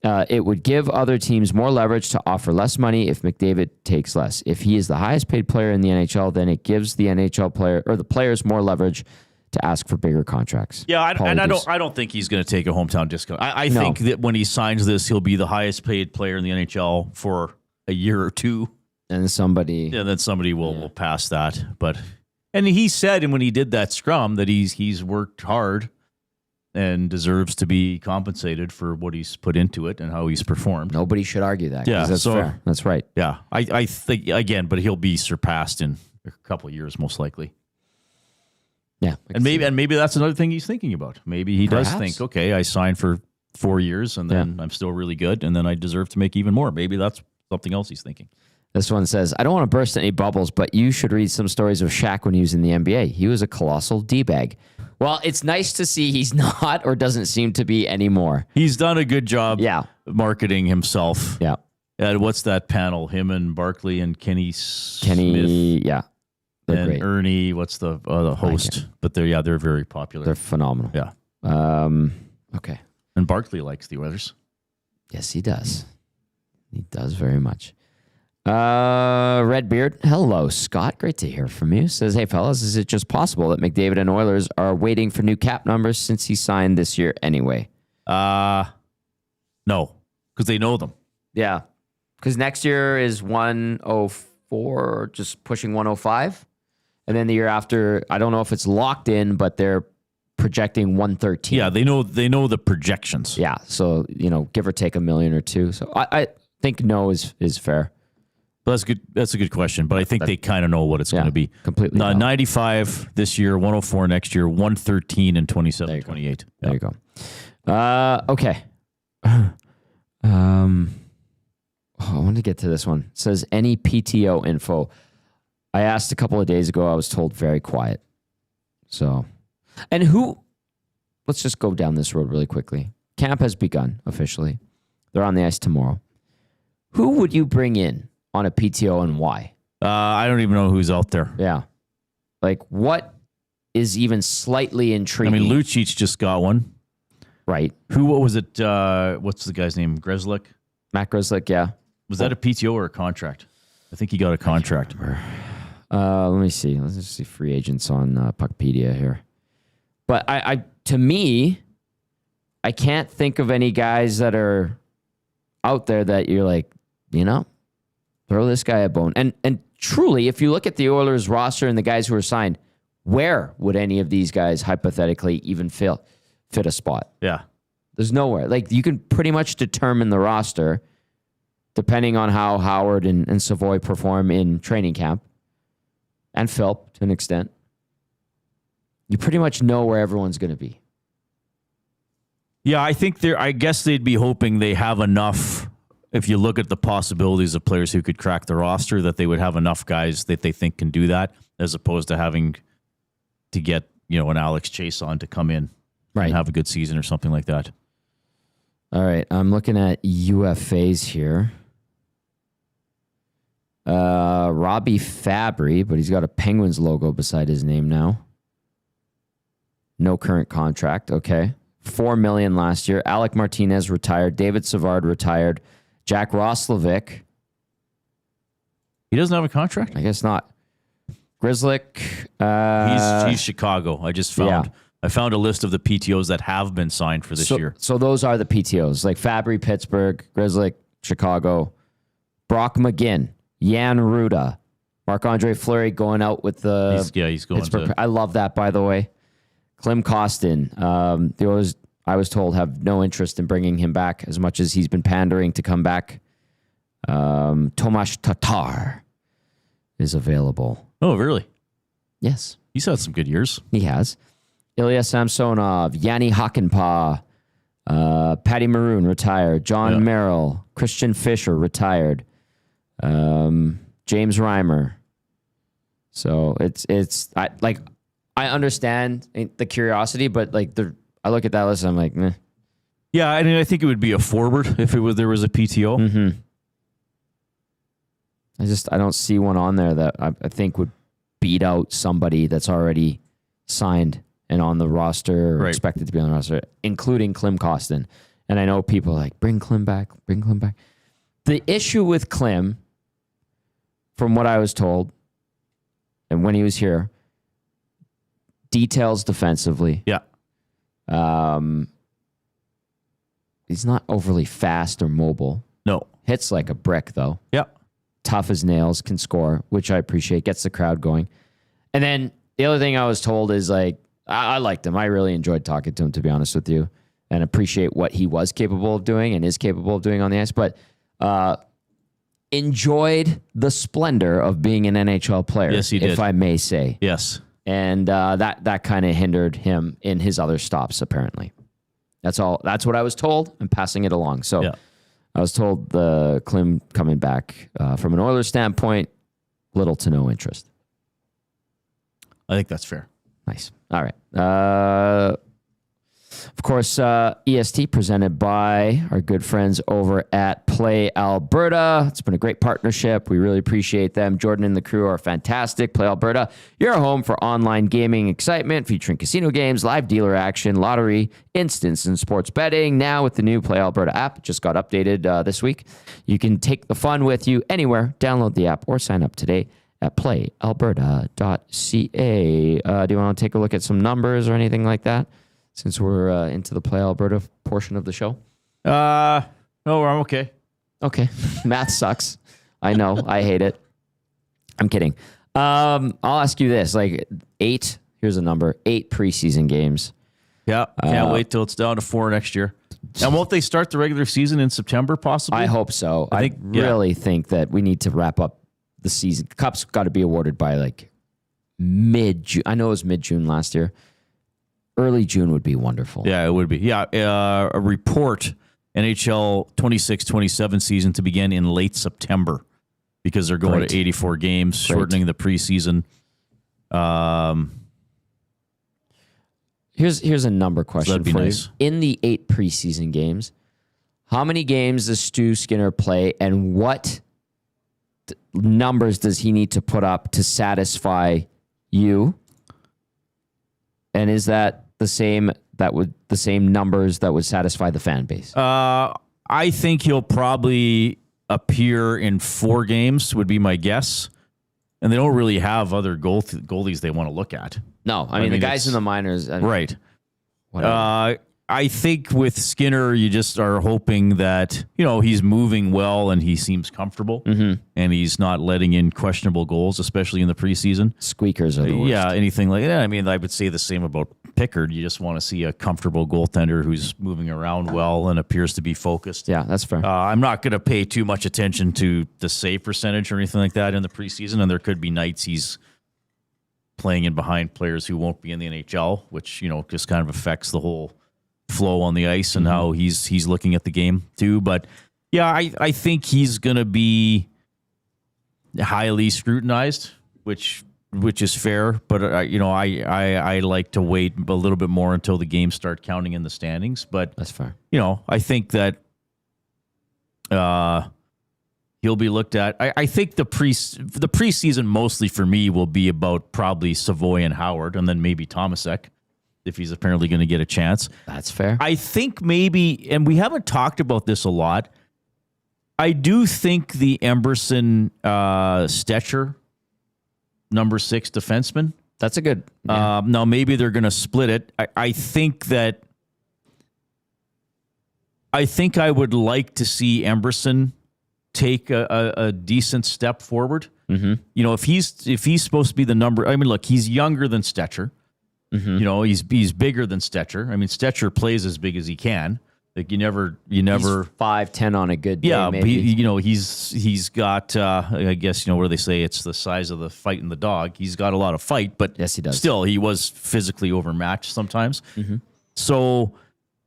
It would give other teams more leverage to offer less money if McDavid takes less. If he is the highest paid player in the NHL, then it gives the NHL player or the players more leverage to ask for bigger contracts. Yeah, I don't think he's going to take a hometown discount. I think that when he signs this, he'll be the highest paid player in the NHL for a year or two, and then somebody will pass that. And he said, and when he did that scrum, that he's worked hard and deserves to be compensated for what he's put into it and how he's performed. Nobody should argue that. Yeah, that's fair. That's right. Yeah, I think, again, but he'll be surpassed in a couple of years, most likely. Yeah. And maybe that's another thing he's thinking about. Maybe he does think, okay, I signed for 4 years and then I'm still really good and then I deserve to make even more. Maybe that's something else he's thinking. This one says, I don't want to burst any bubbles, but you should read some stories of Shaq when he was in the NBA. He was a colossal D-bag. Well, it's nice to see he's not or doesn't seem to be anymore. He's done a good job marketing himself. Yeah. What's that panel? Him and Barkley and Kenny Smith. Yeah. They're and great. Ernie, what's the host? But they're very popular. They're phenomenal. Yeah. Okay. And Barkley likes the Oilers. Yes, he does. He does very much. Redbeard, hello, Scott. Great to hear from you. Says, hey, fellas, is it just possible that McDavid and Oilers are waiting for new cap numbers since he signed this year anyway? No, because they know them. Yeah, because next year is 104, just pushing 105. And then the year after, I don't know if it's locked in, but they're projecting 113. Yeah, they know the projections. Yeah, so, give or take $1 million or $2 million. So I think no is fair. Well, that's good. That's a good question, but I think they kind of know what it's going to be. Completely. 95 this year, 104 next year, 113 in 27, 28. There you go. Okay. I want to get to this one. It says any PTO info. I asked a couple of days ago. I was told very quiet. So, and let's just go down this road really quickly. Camp has begun officially. They're on the ice tomorrow. Who would you bring in on a PTO and why? I don't even know who's out there. Yeah. Like, what is even slightly intriguing? I mean, Lucic just got one. Right. What was it? What's the guy's name? Grzelcyk? Matt Grzelcyk, yeah. Was that a PTO or a contract? I think he got a contract. Let me see. Let's just see free agents on Puckpedia here. But to me, I can't think of any guys that are out there that you're like, throw this guy a bone. And truly, if you look at the Oilers roster and the guys who are signed, where would any of these guys hypothetically even fit a spot? Yeah. There's nowhere. Like, you can pretty much determine the roster depending on how Howard and Savoy perform in training camp, and Philp to an extent. You pretty much know where everyone's going to be. Yeah, I guess they'd be hoping they have enough. If you look at the possibilities of players who could crack the roster, that they would have enough guys that they think can do that, as opposed to having to get, an Alex Chase on to come in and have a good season or something like that. All right. I'm looking at UFAs here. Robbie Fabry, but he's got a Penguins logo beside his name now. No current contract. Okay. $4 million last year. Alec Martinez retired. David Savard retired. Jack Roslovic. He doesn't have a contract? I guess not. Grzelcyk. He's Chicago. I found a list of the PTOs that have been signed for this year. So those are the PTOs. Like Fabry, Pittsburgh, Grzelcyk, Chicago. Brock McGinn, Jan Ruda, Marc-Andre Fleury going out with the he's going Pittsburgh. to. I love that, by the way. Clem Costin. The Oilers, I was told, have no interest in bringing him back as much as he's been pandering to come back. Tomas Tatar is available. Oh, really? Yes. He's had some good years. He has. Ilya Samsonov, Yanni Hakanpää, Patty Maroon retired, John Merrill, Christian Fisher retired, James Reimer. So I understand the curiosity, but like I look at that list and I'm like, meh. Yeah, I mean, I think it would be a forward if there was a PTO. Mm-hmm. I don't see one on there that I think would beat out somebody that's already signed and on the roster or expected to be on the roster, including Klim Kostin. And I know people are like, bring Klim back. The issue with Klim, from what I was told, and when he was here, details defensively. Yeah. He's not overly fast or mobile. No. Hits like a brick, though. Yeah. Tough as nails, can score, which I appreciate. Gets the crowd going. And then the other thing I was told is like, I liked him. I really enjoyed talking to him, to be honest with you, and appreciate what he was capable of doing and is capable of doing on the ice. But enjoyed the splendor of being an NHL player, yes, he did. if I may say. Yes. And that kind of hindered him in his other stops, apparently. That's all. That's what I was told. I'm passing it along. So yeah. I was told the Klim coming back from an Oilers standpoint, little to no interest. I think that's fair. Nice. All right. Of course, EST presented by our good friends over at Play Alberta. It's been a great partnership. We really appreciate them. Jordan and the crew are fantastic. Play Alberta, your home for online gaming excitement, featuring casino games, live dealer action, lottery, instants, and sports betting. Now with the new Play Alberta app, it just got updated this week. You can take the fun with you anywhere. Download the app or sign up today at playalberta.ca. Do you want to take a look at some numbers or anything like that? Since we're into the Play Alberta portion of the show? No, I'm okay. Okay. Math sucks. I know. I hate it. I'm kidding. I'll ask you this. Like 8, here's a number, 8 preseason games. Yeah. Can't wait till it's down to 4 next year. And won't they start the regular season in September possibly? I hope so. I really think that we need to wrap up the season. Cup's got to be awarded by like mid-June. I know it was mid-June last year. Early June would be wonderful. Yeah, it would be. Yeah, a report, NHL 26-27 season to begin in late September because they're going to 84 games, shortening the preseason. Here's a number question for nice. you. In the 8 preseason games, how many games does Stu Skinner play, and what numbers does he need to put up to satisfy you? And is that the same numbers that would satisfy the fan base? I think he'll probably appear in 4 games, would be my guess. And they don't really have other goalies they want to look at. No, I mean the guys in the minors. Right. I think with Skinner, you just are hoping that, he's moving well and he seems comfortable and he's not letting in questionable goals, especially in the preseason. Squeakers are the worst. Yeah, anything like that. I mean, I would say the same about Pickard. You just want to see a comfortable goaltender who's moving around well and appears to be focused. Yeah, that's fair. I'm not going to pay too much attention to the save percentage or anything like that in the preseason, and there could be nights he's playing in behind players who won't be in the NHL, which, just kind of affects the whole flow on the ice and how he's looking at the game too. But yeah, I think he's going to be highly scrutinized, which is fair. But I like to wait a little bit more until the games start counting in the standings. But that's fair. I think that he'll be looked at. I think the preseason mostly for me will be about probably Savoy and Howard, and then maybe Tomasek, if he's apparently going to get a chance. That's fair. I think maybe, and we haven't talked about this a lot, I do think the Emberson Stetcher number 6 defenseman. That's a good. Yeah. Now maybe they're going to split it. I think I would like to see Emberson take a decent step forward. Mm-hmm. If he's supposed to be the number, I mean, look, he's younger than Stetcher. Mm-hmm. He's bigger than Stetcher. I mean, Stetcher plays as big as he can. Like you never. He's 5'10" on a good day. Yeah, maybe. He's got. I guess what do they say? It's the size of the fight in the dog. He's got a lot of fight, but yes, he does. Still, he was physically overmatched sometimes. Mm-hmm. So,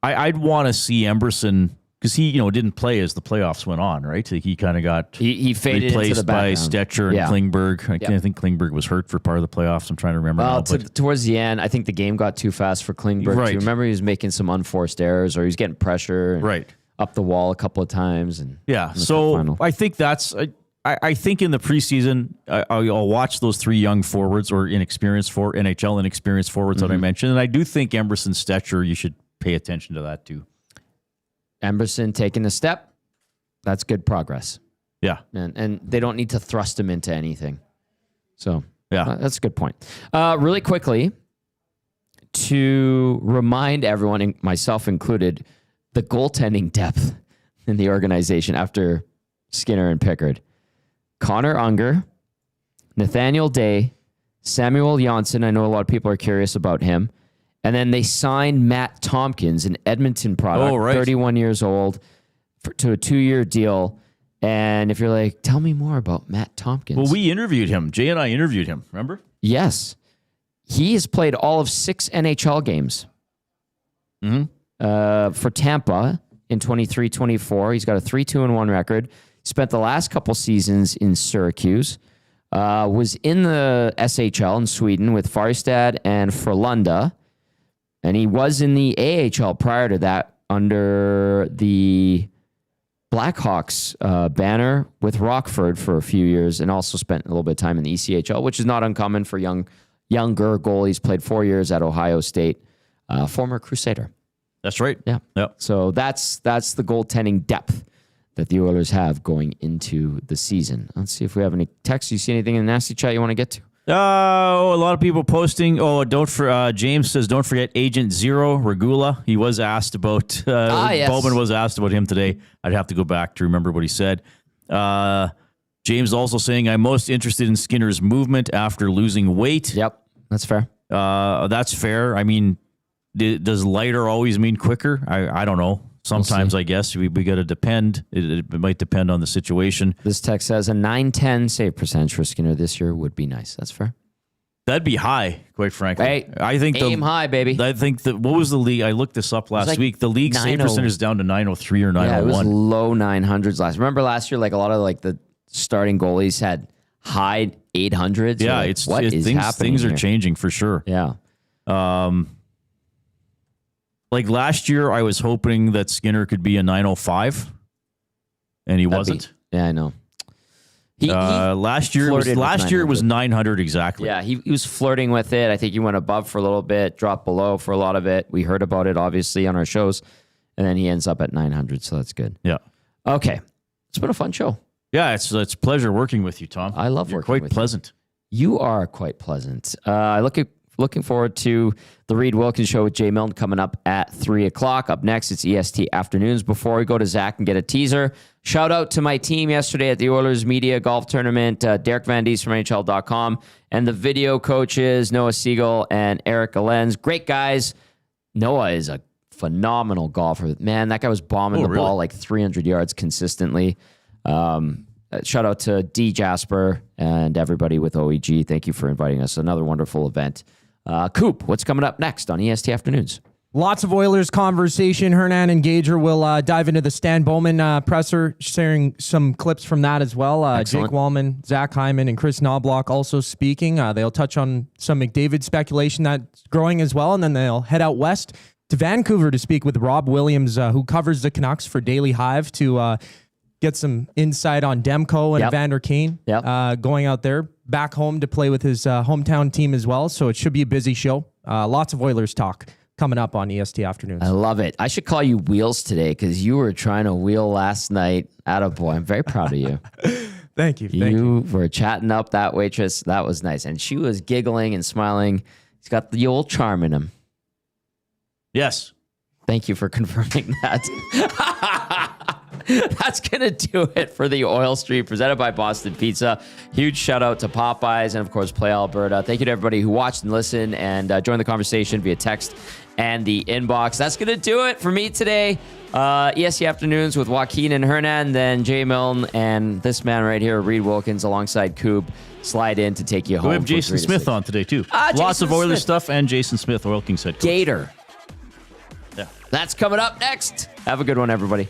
I'd want to see Emberson, because he didn't play as the playoffs went on, right? He kind of got he faded replaced into the background by Stetcher and Klingberg. I think Klingberg was hurt for part of the playoffs. I'm trying to remember. Well, towards the end, I think the game got too fast for Klingberg. Right. Too. Remember, he was making some unforced errors, or he was getting pressure, right, up the wall a couple of times, and So I think that's. I think in the preseason, I'll watch those three young forwards or NHL inexperienced forwards that I mentioned, and I do think Emerson, Stetcher, you should pay attention to that too. Emerson taking a step, that's good progress. Yeah, and they don't need to thrust him into anything. So that's a good point. Really quickly, to remind everyone, myself included, the goaltending depth in the organization after Skinner and Pickard. Connor Unger, Nathaniel Day, Samuel Janssen. I know a lot of people are curious about him. And then they signed Matt Tompkins, an Edmonton product, 31 years old, to a 2-year deal. And if you're like, tell me more about Matt Tompkins. Well, we interviewed him. Jay and I interviewed him, remember? Yes. He has played all of 6 NHL games for Tampa in 23-24. He's got a 3-2-1 record. Spent the last couple seasons in Syracuse. Was in the SHL in Sweden with Farstad and Frölunda. And he was in the AHL prior to that under the Blackhawks banner with Rockford for a few years, and also spent a little bit of time in the ECHL, which is not uncommon for younger goalies. Played 4 years at Ohio State. Former Crusader. That's right. Yeah. So that's the goaltending depth that the Oilers have going into the season. Let's see if we have any texts. You see anything in the nasty chat you want to get to? A lot of people posting. James says, don't forget Agent Zero Regula. He was asked about, yes. Bowman was asked about him today. I'd have to go back to remember what he said. James also saying, I'm most interested in Skinner's movement after losing weight. Yep, that's fair. That's fair. I mean, does lighter always mean quicker? I don't know. Sometimes, I guess, we got to depend. It might depend on the situation. This text says a 9-10 save percentage for Skinner this year would be nice. That's fair. That'd be high, quite frankly. Hey, I think aim high, baby. I think what was the league? I looked this up last week. The league save percentage is down to 903 or 901. Yeah, it was low 900s last. Remember last year, like a lot of the starting goalies had high 800s. Yeah, what is happening? Things are changing for sure. Yeah. Like last year, I was hoping that Skinner could be a 905, and he wasn't. Yeah, I know. Last year it was 900 exactly. Yeah, he was flirting with it. I think he went above for a little bit, dropped below for a lot of it. We heard about it, obviously, on our shows, and then he ends up at 900, so that's good. Yeah. Okay. It's been a fun show. Yeah, it's a pleasure working with you, Tom. I love working with you. Quite pleasant. You are quite pleasant. Looking forward to the Reed Wilkins Show with Jay Milton coming up at 3 o'clock. Up next, it's EST Afternoons. Before we go to Zach and get a teaser, shout out to my team yesterday at the Oilers Media Golf Tournament, Derek Van Dies from NHL.com, and the video coaches, Noah Siegel and Eric Allenz. Great guys. Noah is a phenomenal golfer. Man, that guy was bombing the ball like 300 yards consistently. Shout out to D. Jasper and everybody with OEG. Thank you for inviting us. Another wonderful event. Coop, what's coming up next on EST Afternoons? Lots of Oilers conversation. Hernan and Gager will dive into the Stan Bowman presser, sharing some clips from that as well. Jake Wallman, Zach Hyman, and Chris Knobloch also speaking. They'll touch on some McDavid speculation that's growing as well, and then they'll head out west to Vancouver to speak with Rob Williams, who covers the Canucks for Daily Hive, to get some insight on Demko and Evander Kane going out there, back home to play with his hometown team as well. So it should be a busy show. Lots of Oilers talk coming up on EST Afternoons. I love it. I should call you Wheels today because you were trying to wheel last night. Attaboy. I'm very proud of you. Thank you. You were chatting up that waitress. That was nice. And she was giggling and smiling. He's got the old charm in him. Yes. Thank you for confirming that. That's going to do it for the Oil Street presented by Boston Pizza. Huge shout out to Popeyes and, of course, Play Alberta. Thank you to everybody who watched and listened and joined the conversation via text and the inbox. That's going to do it for me today. ESC Afternoons with Joaquin and Hernan, then Jay Milne and this man right here, Reed Wilkins, alongside Coop, slide in to take you home. We have Jason Smith on today, too. Lots of Oilers stuff and Jason Smith, Oil Kings head coach. Gator. Yeah. That's coming up next. Have a good one, everybody.